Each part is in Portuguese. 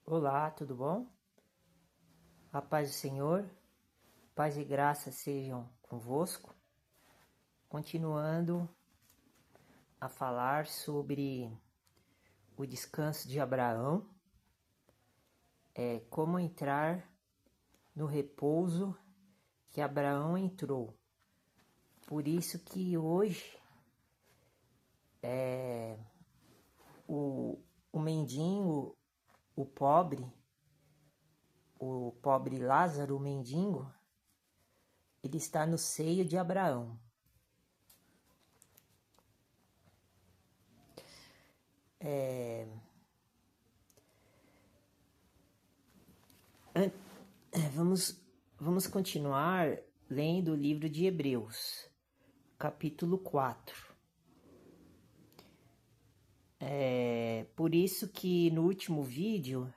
Olá, tudo bom? A paz do Senhor, paz e graça sejam convosco. Continuando a falar sobre o descanso de Abraão, como entrar no repouso que Abraão entrou. Por isso que hoje o mendigo, o pobre Lázaro, o mendigo, ele está no seio de Abraão. Vamos continuar lendo o livro de Hebreus, capítulo 4. Por isso que no último vídeo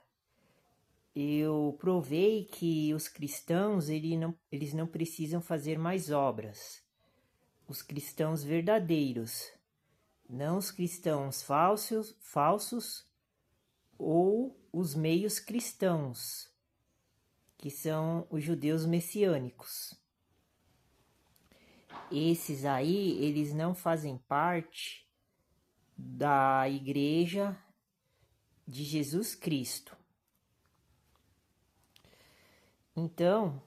eu provei que os cristãos eles não precisam fazer mais obras. Os cristãos verdadeiros, não os cristãos falsos ou os meios cristãos, que são os judeus messiânicos. Esses aí, eles não fazem parte da igreja de Jesus Cristo. Então,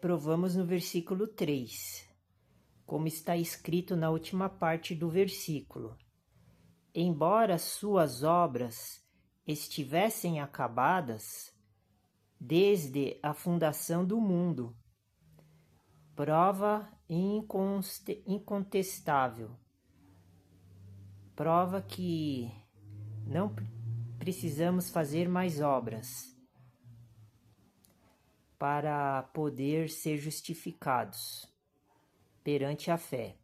provamos no versículo 3, como está escrito na última parte do versículo. Embora suas obras estivessem acabadas desde a fundação do mundo, prova incontestável, prova que não precisamos fazer mais obras para poder ser justificados perante a fé.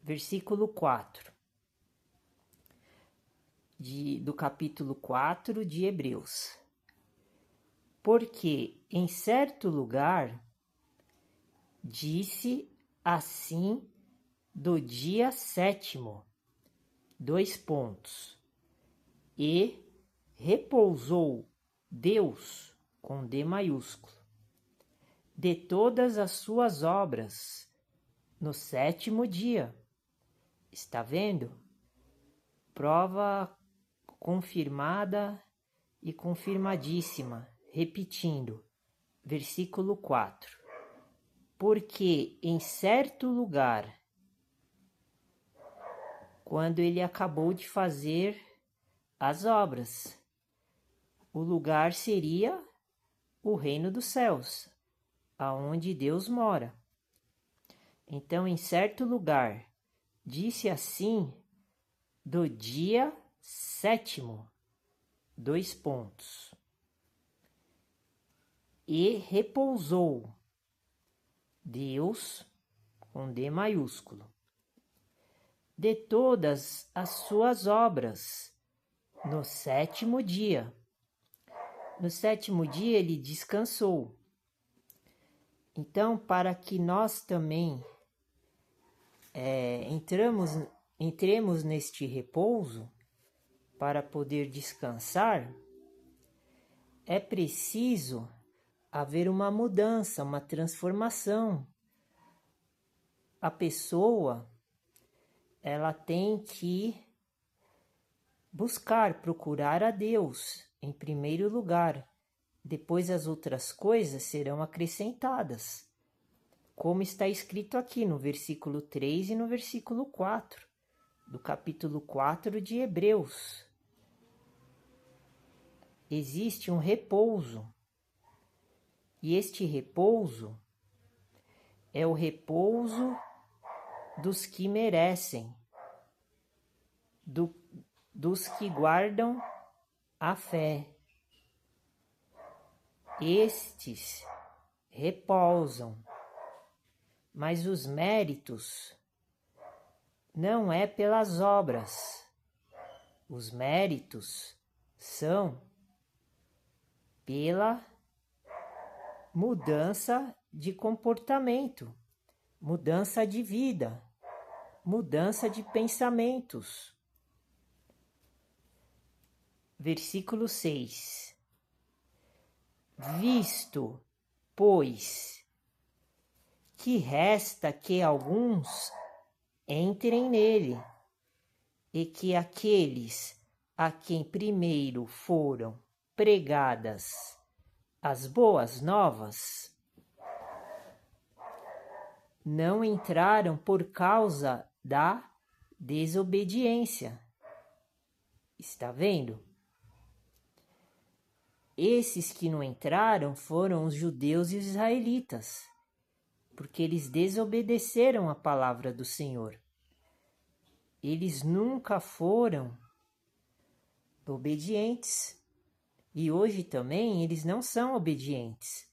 Versículo 4 do capítulo 4 de Hebreus. Porque em certo lugar disse assim do dia 7º, e repousou Deus, com D maiúsculo, de todas as suas obras no 7º dia. Está vendo? Prova confirmada e confirmadíssima, repetindo, versículo 4. Porque em certo lugar, quando ele acabou de fazer as obras, o lugar seria o reino dos céus, aonde Deus mora. Então, em certo lugar, disse assim do dia 7º, e repousou Deus, com D maiúsculo, de todas as suas obras no 7º dia. No 7º dia ele descansou. Então, para que nós também entremos neste repouso, para poder descansar, é preciso haver uma mudança, uma transformação. A pessoa, ela tem que procurar a Deus em primeiro lugar. Depois as outras coisas serão acrescentadas, como está escrito aqui no versículo 3 e no versículo 4, do capítulo 4 de Hebreus. Existe um repouso, e este repouso é o repouso dos que merecem, dos que guardam a fé. Estes repousam, mas os méritos não é pelas obras. Os méritos são pela mudança de comportamento, mudança de vida, mudança de pensamentos. versículo 6. Visto, pois, que resta que alguns entrem nele, e que aqueles a quem primeiro foram pregadas as boas novas não entraram por causa da desobediência. Está vendo? Esses que não entraram foram os judeus e os israelitas, porque eles desobedeceram a palavra do Senhor. Eles nunca foram obedientes. E hoje também eles não são obedientes,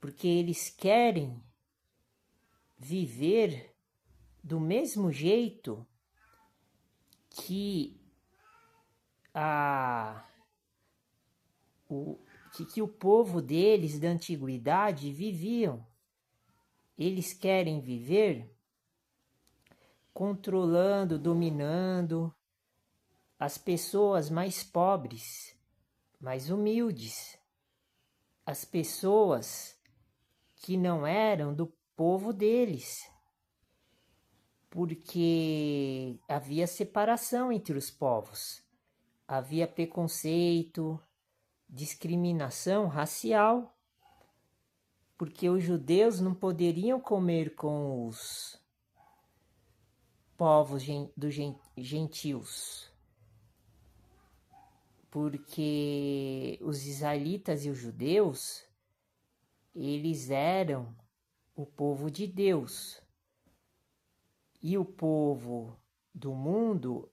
porque eles querem viver do mesmo jeito que o povo deles da antiguidade viviam. Eles querem viver controlando, dominando as pessoas mais pobres, mais humildes, as pessoas que não eram do povo deles, porque havia separação entre os povos, havia preconceito, discriminação racial, porque os judeus não poderiam comer com os povos dos gentios, porque os israelitas e os judeus, eles eram o povo de Deus, e o povo do mundo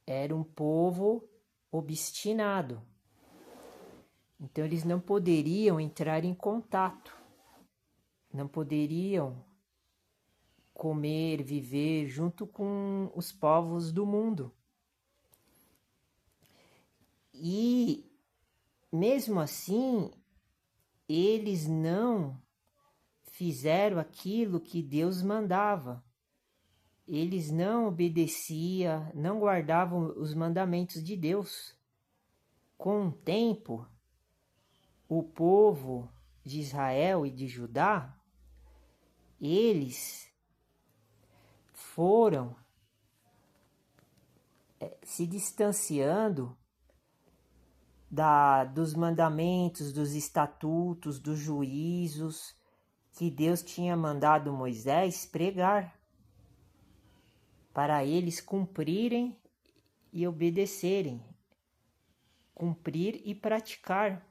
era um povo obstinado. Então eles não poderiam entrar em contato, não poderiam comer, viver junto com os povos do mundo. E mesmo assim, eles não fizeram aquilo que Deus mandava. Eles não obedeciam, não guardavam os mandamentos de Deus. Com o tempo, o povo de Israel e de Judá, eles foram se distanciando dos mandamentos, dos estatutos, dos juízos que Deus tinha mandado Moisés pregar, para eles cumprirem e obedecerem, cumprir e praticar.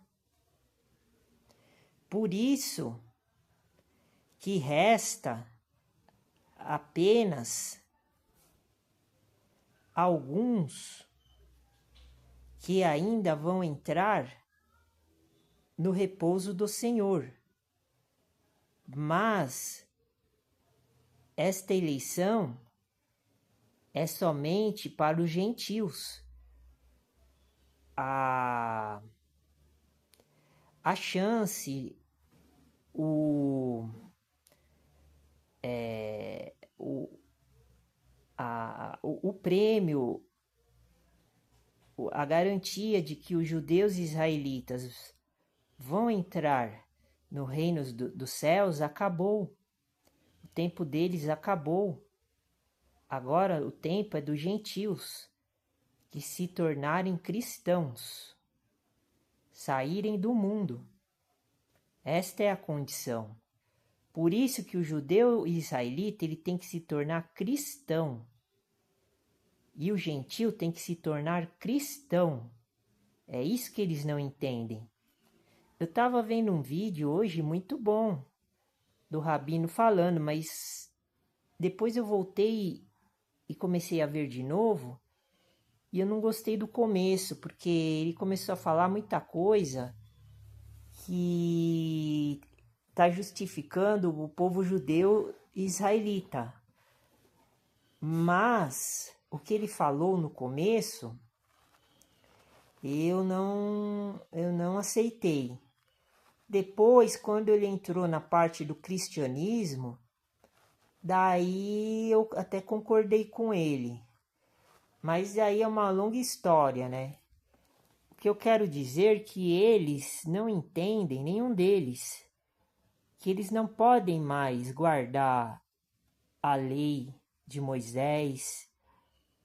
Por isso que resta apenas alguns que ainda vão entrar no repouso do Senhor. Mas esta eleição é somente para os gentios. A chance, o prêmio, a garantia de que os judeus e israelitas vão entrar no reino dos céus acabou. O tempo deles acabou. Agora o tempo é dos gentios que se tornarem cristãos, saírem do mundo. Esta é a condição. Por isso que o judeu e israelita ele tem que se tornar cristão. E o gentio tem que se tornar cristão. É isso que eles não entendem. Eu estava vendo um vídeo hoje muito bom do rabino falando, mas depois eu voltei e comecei a ver de novo e eu não gostei do começo, porque ele começou a falar muita coisa que está justificando o povo judeu e israelita. Mas o que ele falou no começo, eu não aceitei. Depois, quando ele entrou na parte do cristianismo, daí eu até concordei com ele. Mas aí é uma longa história, né? que eu quero dizer que eles não entendem, nenhum deles, que eles não podem mais guardar a lei de Moisés,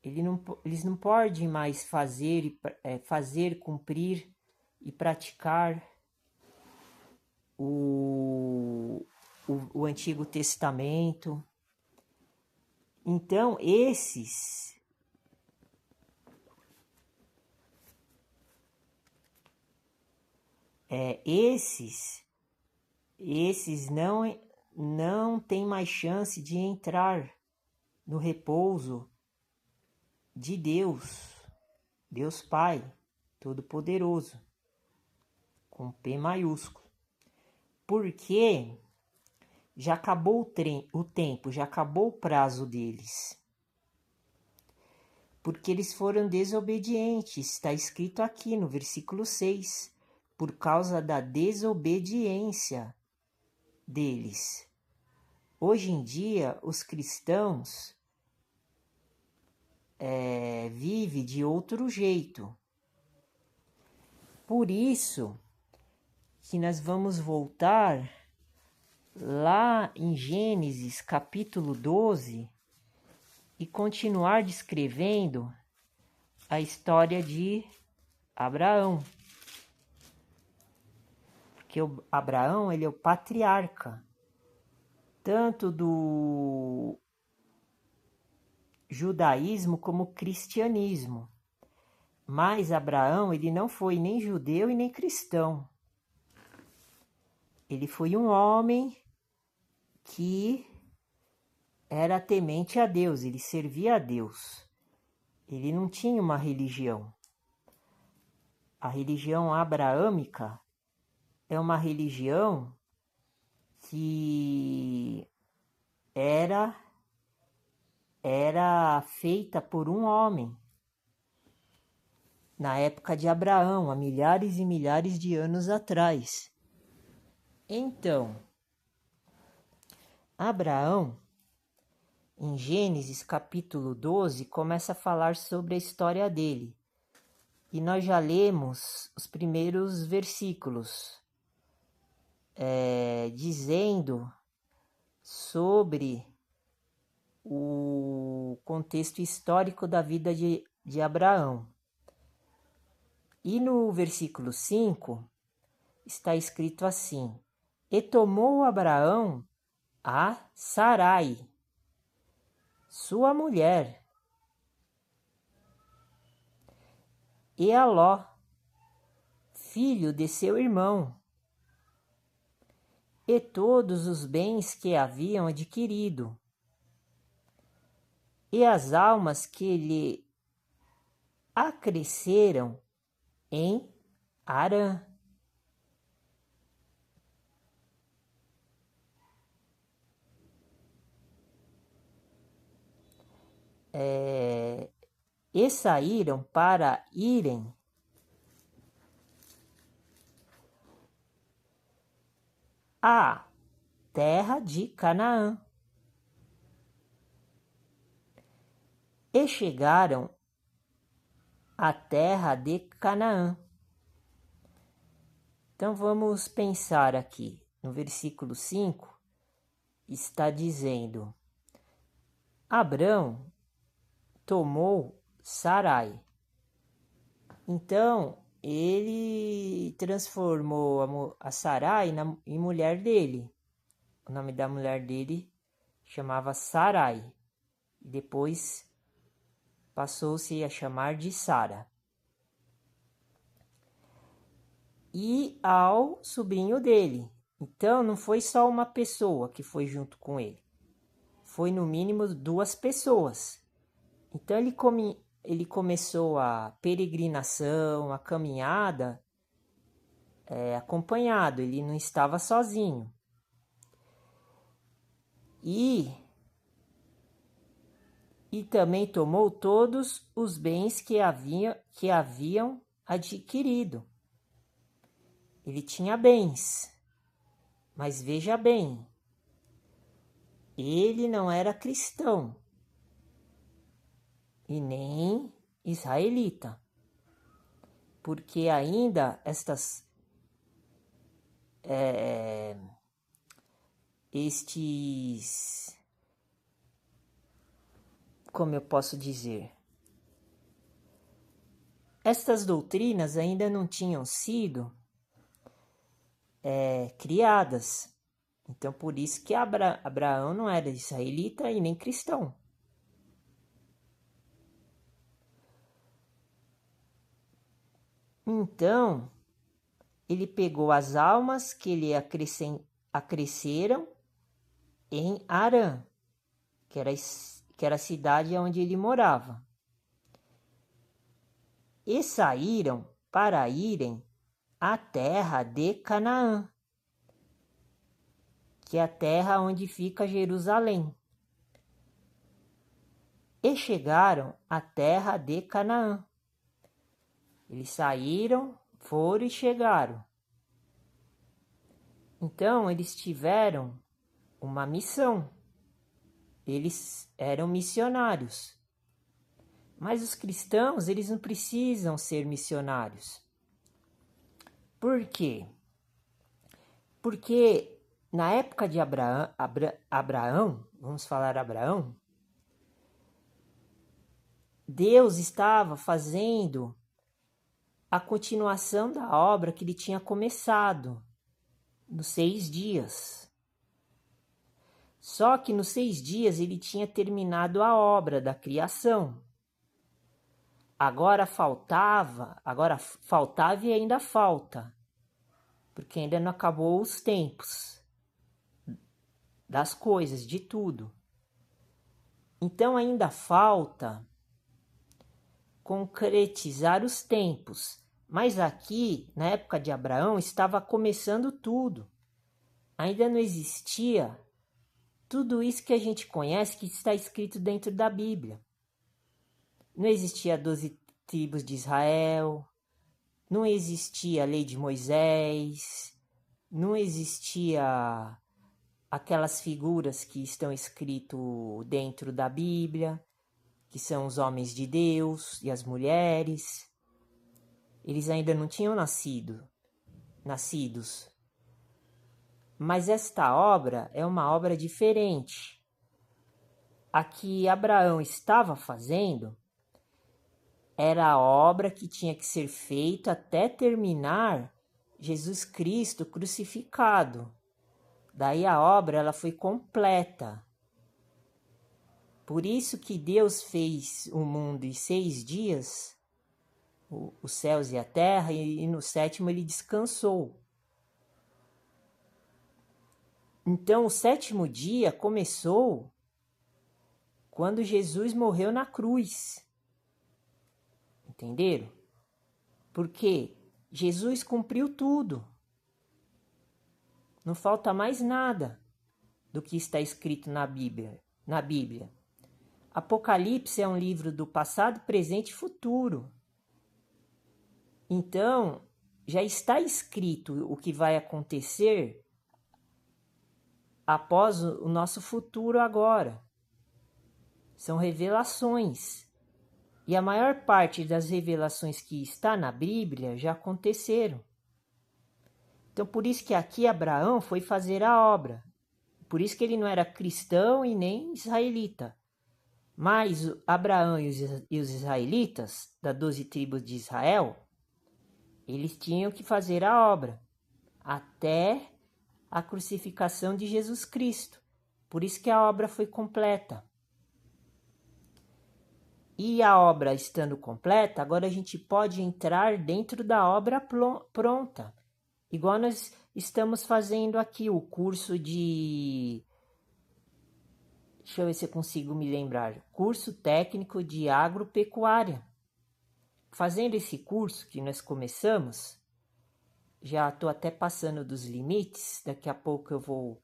eles não podem mais fazer cumprir e praticar o Antigo Testamento. Então, esses não têm mais chance de entrar no repouso de Deus, Deus Pai Todo-Poderoso, com P maiúsculo. Porque já acabou o tempo, já acabou o prazo deles. Porque eles foram desobedientes, está escrito aqui no versículo 6, por causa da desobediência deles. Hoje em dia, os cristãos vivem de outro jeito. Por isso que nós vamos voltar lá em Gênesis capítulo 12 e continuar descrevendo a história de Abraão. Porque Abraão, ele é o patriarca, tanto do judaísmo como cristianismo. Mas Abraão, ele não foi nem judeu e nem cristão. Ele foi um homem que era temente a Deus, ele servia a Deus. Ele não tinha uma religião. A religião abraâmica é uma religião que era feita por um homem na época de Abraão, há milhares e milhares de anos atrás. Então, Abraão, em Gênesis capítulo 12, começa a falar sobre a história dele. E nós já lemos os primeiros versículos, dizendo sobre o contexto histórico da vida de Abraão. E no versículo 5 está escrito assim: E tomou Abraão a Sarai, sua mulher, e a Ló, filho de seu irmão, e todos os bens que haviam adquirido, e as almas que lhe acresceram em Harã. E saíram para irem à terra de Canaã. E chegaram à terra de Canaã. Então vamos pensar aqui. No versículo 5 está dizendo: Abrão tomou Sarai. Então ele transformou a Sarai em mulher dele. O nome da mulher dele chamava Sarai. Depois passou-se a chamar de Sara. E ao sobrinho dele. Então não foi só uma pessoa que foi junto com ele. Foi no mínimo 2 pessoas. Então ele começou a peregrinação, a caminhada, acompanhado. Ele não estava sozinho. E também tomou todos os bens que haviam adquirido. Ele tinha bens, mas veja bem, ele não era cristão e nem israelita. porque ainda como eu posso dizer, estas doutrinas ainda não tinham sido criadas. Então, por isso que Abraão não era israelita e nem cristão. Então, ele pegou as almas que lhe acresceram em Harã, que era a cidade onde ele morava, e saíram para irem à terra de Canaã, que é a terra onde fica Jerusalém. E chegaram à terra de Canaã. Eles saíram, foram e chegaram. Então, eles tiveram uma missão. Eles eram missionários. Mas os cristãos, eles não precisam ser missionários. Por quê? Porque na época de Abraão, vamos falar Abraão, Deus estava fazendo a continuação da obra que ele tinha começado nos 6 dias. Só que nos 6 dias ele tinha terminado a obra da criação. Agora faltava e ainda falta, porque ainda não acabou os tempos das coisas, de tudo. Então ainda falta concretizar os tempos. Mas aqui, na época de Abraão, estava começando tudo. Ainda não existia tudo isso que a gente conhece, que está escrito dentro da Bíblia. Não existia 12 tribos de Israel, não existia a lei de Moisés, não existia aquelas figuras que estão escritas dentro da Bíblia, que são os homens de Deus e as mulheres. Eles ainda não tinham nascidos. Mas esta obra é uma obra diferente. A que Abraão estava fazendo era a obra que tinha que ser feita até terminar Jesus Cristo crucificado. Daí a obra ela foi completa. Por isso que Deus fez o mundo em 6 dias, os céus e a terra, e no 7º ele descansou. Então o 7º dia começou quando Jesus morreu na cruz. Entenderam? Porque Jesus cumpriu tudo. Não falta mais nada do que está escrito na Bíblia. Apocalipse é um livro do passado, presente e futuro. Então, já está escrito o que vai acontecer após o nosso futuro agora. São revelações. E a maior parte das revelações que está na Bíblia já aconteceram. Então, por isso que aqui Abraão foi fazer a obra. Por isso que ele não era cristão e nem israelita. Mas Abraão e os israelitas, das 12 tribos de Israel, eles tinham que fazer a obra até a crucificação de Jesus Cristo. Por isso que a obra foi completa. E a obra estando completa, agora a gente pode entrar dentro da obra pronta. Igual nós estamos fazendo aqui o curso de... Deixa eu ver se eu consigo me lembrar. Curso técnico de agropecuária. Fazendo esse curso que nós começamos, já estou até passando dos limites. Daqui a pouco eu vou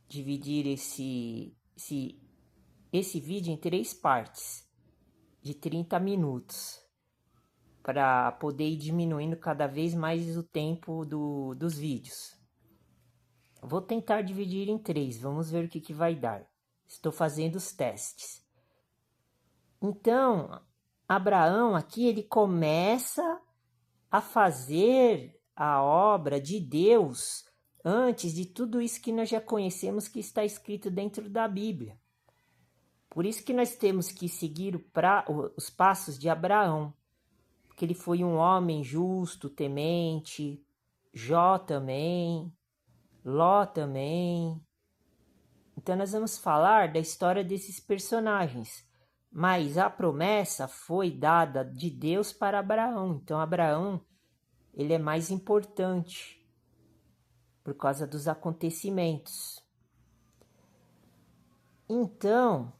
dividir esse vídeo em 3 partes de 30 minutos. Para poder ir diminuindo cada vez mais o tempo dos vídeos. Vou tentar dividir em 3, vamos ver o que vai dar. Estou fazendo os testes. Então, Abraão aqui, ele começa a fazer a obra de Deus antes de tudo isso que nós já conhecemos que está escrito dentro da Bíblia. Por isso que nós temos que seguir os passos de Abraão, porque ele foi um homem justo, temente, Jó também, Ló também. Então nós vamos falar da história desses personagens, mas a promessa foi dada de Deus para Abraão. Então Abraão, ele é mais importante por causa dos acontecimentos. Então,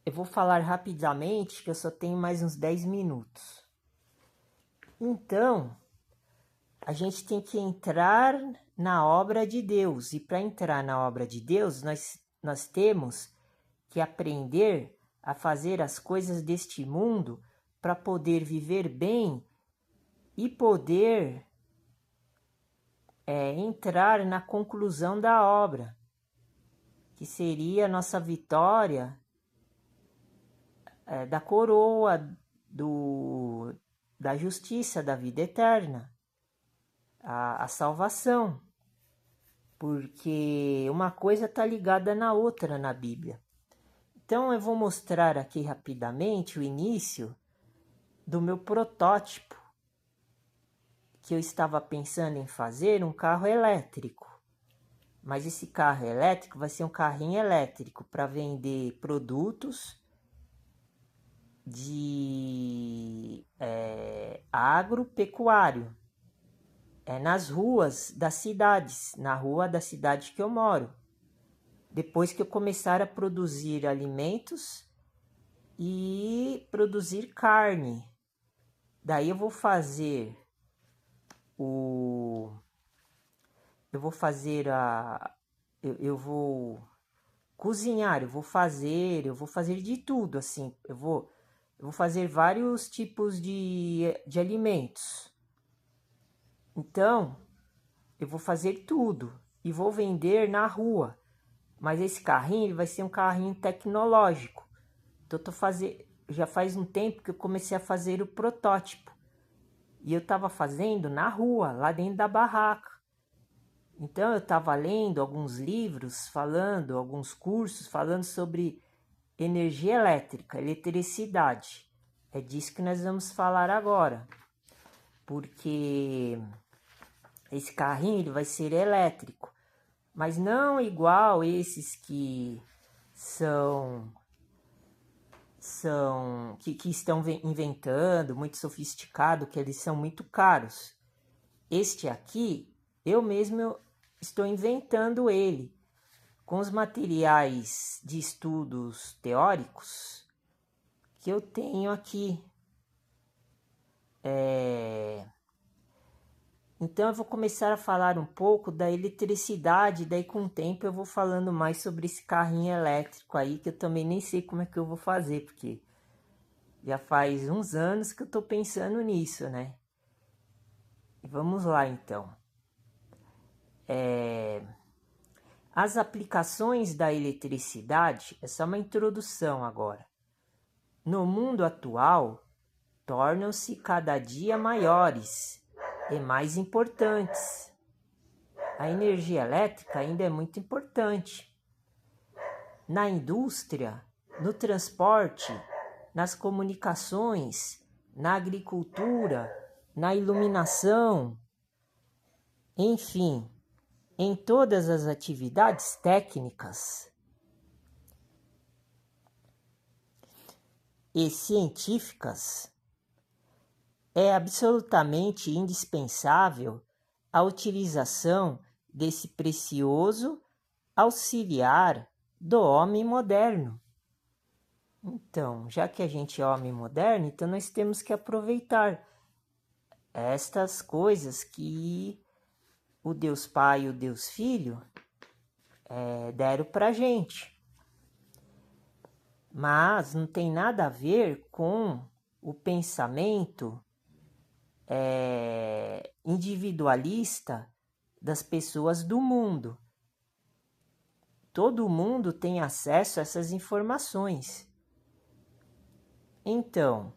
eu vou falar rapidamente, que eu só tenho mais uns 10 minutos. Então, a gente tem que entrar na obra de Deus. E para entrar na obra de Deus, nós temos que aprender a fazer as coisas deste mundo para poder viver bem e poder entrar na conclusão da obra, que seria a nossa vitória da coroa da justiça, da vida eterna, a salvação, porque uma coisa está ligada na outra na Bíblia. Então eu vou mostrar aqui rapidamente o início do meu protótipo, que eu estava pensando em fazer um carro elétrico. Mas esse carro elétrico vai ser um carrinho elétrico para vender produtos de agropecuário nas ruas das cidades, na rua da cidade que eu moro. Depois que eu começar a produzir alimentos e produzir carne, daí eu vou fazer eu vou cozinhar, eu vou fazer de tudo, assim, eu vou fazer vários tipos de alimentos. Então, eu vou fazer tudo e vou vender na rua. Mas esse carrinho ele vai ser um carrinho tecnológico. Então, já faz um tempo que eu comecei a fazer o protótipo. E eu estava fazendo na rua, lá dentro da barraca. Então, eu estava lendo alguns livros alguns cursos falando sobre energia elétrica, eletricidade. É disso que nós vamos falar agora. Porque esse carrinho ele vai ser elétrico, mas não igual esses que que estão inventando, muito sofisticado, que eles são muito caros. Este aqui, eu mesmo estou inventando ele com os materiais de estudos teóricos que eu tenho aqui. Então eu vou começar a falar um pouco da eletricidade, daí com o tempo eu vou falando mais sobre esse carrinho elétrico aí, que eu também nem sei como é que eu vou fazer, porque já faz uns anos que eu tô pensando nisso, né? E vamos lá então. As aplicações da eletricidade, é só uma introdução agora. No mundo atual, tornam-se cada dia maiores e mais importantes. A energia elétrica ainda é muito importante. Na indústria, no transporte, nas comunicações, na agricultura, na iluminação, enfim, em todas as atividades técnicas e científicas, é absolutamente indispensável a utilização desse precioso auxiliar do homem moderno. Então, já que a gente é homem moderno, então nós temos que aproveitar estas coisas que o Deus Pai e o Deus Filho deram para a gente. Mas não tem nada a ver com o pensamento individualista das pessoas do mundo. Todo mundo tem acesso a essas informações. Então,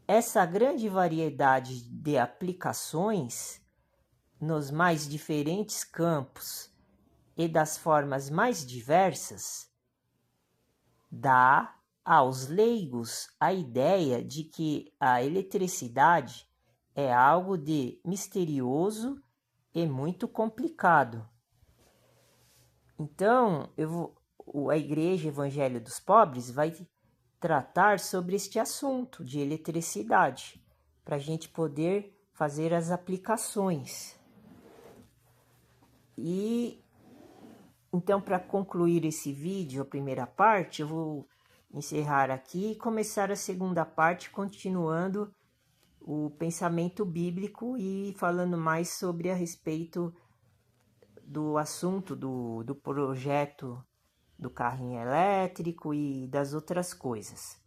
essa grande variedade de aplicações nos mais diferentes campos e das formas mais diversas dá aos leigos a ideia de que a eletricidade é algo de misterioso e muito complicado. Então, a Igreja Evangelho dos Pobres vai tratar sobre este assunto de eletricidade, para a gente poder fazer as aplicações. E então, para concluir esse vídeo, a primeira parte, eu vou encerrar aqui e começar a segunda parte, continuando o pensamento bíblico e falando mais sobre a respeito do assunto do projeto do carrinho elétrico e das outras coisas.